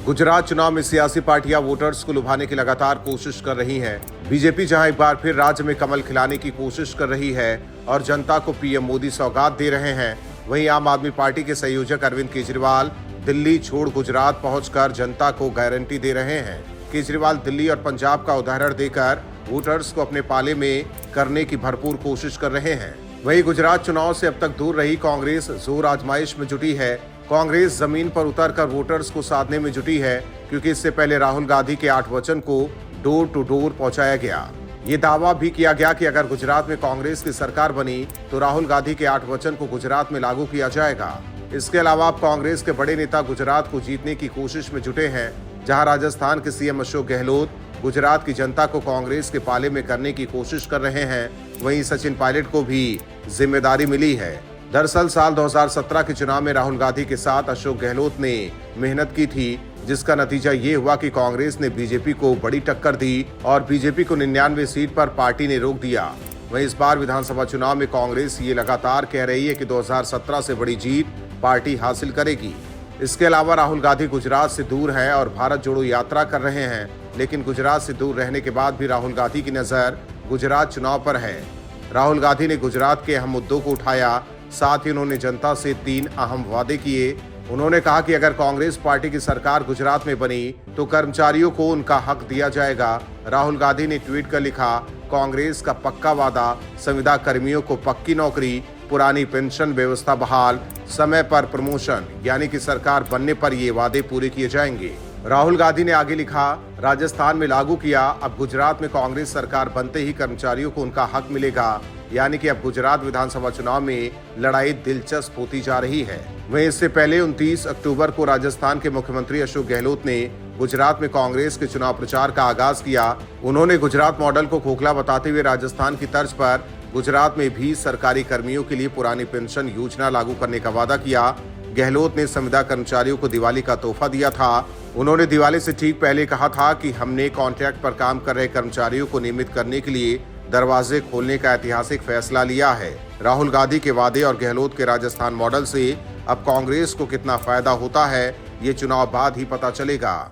गुजरात चुनाव में सियासी पार्टियां वोटर्स को लुभाने की लगातार कोशिश कर रही हैं। बीजेपी जहां एक बार फिर राज्य में कमल खिलाने की कोशिश कर रही है और जनता को पीएम मोदी सौगात दे रहे हैं, वहीं आम आदमी पार्टी के संयोजक अरविंद केजरीवाल दिल्ली छोड़ गुजरात पहुंचकर जनता को गारंटी दे रहे हैं। केजरीवाल दिल्ली और पंजाब का उदाहरण देकर वोटर्स को अपने पाले में करने की भरपूर कोशिश कर रहे हैं। वहीं गुजरात चुनाव से अब तक दूर रही कांग्रेस जोर आजमाइश में जुटी है। कांग्रेस जमीन पर उतरकर वोटर्स को साधने में जुटी है, क्योंकि इससे पहले राहुल गांधी के 8 वचन को डोर टू डोर पहुंचाया गया। ये दावा भी किया गया कि अगर गुजरात में कांग्रेस की सरकार बनी तो राहुल गांधी के 8 वचन को गुजरात में लागू किया जाएगा। इसके अलावा अब कांग्रेस के बड़े नेता गुजरात को जीतने की कोशिश में जुटे हैं। जहां राजस्थान के सीएम अशोक गहलोत गुजरात की जनता को कांग्रेस के पाले में करने की कोशिश कर रहे हैं, वहीं सचिन पायलट को भी जिम्मेदारी मिली है। दरअसल साल 2017 के चुनाव में राहुल गांधी के साथ अशोक गहलोत ने मेहनत की थी, जिसका नतीजा ये हुआ कि कांग्रेस ने बीजेपी को बड़ी टक्कर दी और बीजेपी को 99 सीट पर पार्टी ने रोक दिया। वहीं इस बार विधानसभा चुनाव में कांग्रेस ये लगातार कह रही है कि 2017 से बड़ी जीत पार्टी हासिल करेगी। इसके अलावा राहुल गांधी गुजरात से दूर हैं और भारत जोड़ो यात्रा कर रहे हैं, लेकिन गुजरात से दूर रहने के बाद भी राहुल गांधी की नजर गुजरात चुनाव पर है। राहुल गांधी ने गुजरात के अहम मुद्दों को उठाया, साथ ही उन्होंने जनता से 3 अहम वादे किए। उन्होंने कहा कि अगर कांग्रेस पार्टी की सरकार गुजरात में बनी तो कर्मचारियों को उनका हक दिया जाएगा। राहुल गांधी ने ट्वीट कर लिखा, कांग्रेस का पक्का वादा, संविदा कर्मियों को पक्की नौकरी, पुरानी पेंशन व्यवस्था बहाल, समय पर प्रमोशन, यानी कि सरकार बनने पर ये वादे पूरे किए जाएंगे। राहुल गांधी ने आगे लिखा, राजस्थान में लागू किया, अब गुजरात में कांग्रेस सरकार बनते ही कर्मचारियों को उनका हक मिलेगा, यानी कि अब गुजरात विधानसभा चुनाव में लड़ाई दिलचस्प होती जा रही है। वहीं इससे पहले 29 अक्टूबर को राजस्थान के मुख्यमंत्री अशोक गहलोत ने गुजरात में कांग्रेस के चुनाव प्रचार का आगाज किया। उन्होंने गुजरात मॉडल को खोखला बताते हुए राजस्थान की तर्ज पर गुजरात में भी सरकारी कर्मियों के लिए पुरानी पेंशन योजना लागू करने का वादा किया। गहलोत ने संविदा कर्मचारियों को दिवाली का तोहफा दिया था। उन्होंने दिवाली से ठीक पहले कहा था कि हमने कॉन्ट्रैक्ट पर काम कर रहे कर्मचारियों को नियमित करने के लिए दरवाजे खोलने का ऐतिहासिक फैसला लिया है। राहुल गांधी के वादे और गहलोत के राजस्थान मॉडल से अब कांग्रेस को कितना फायदा होता है, ये चुनाव बाद ही पता चलेगा।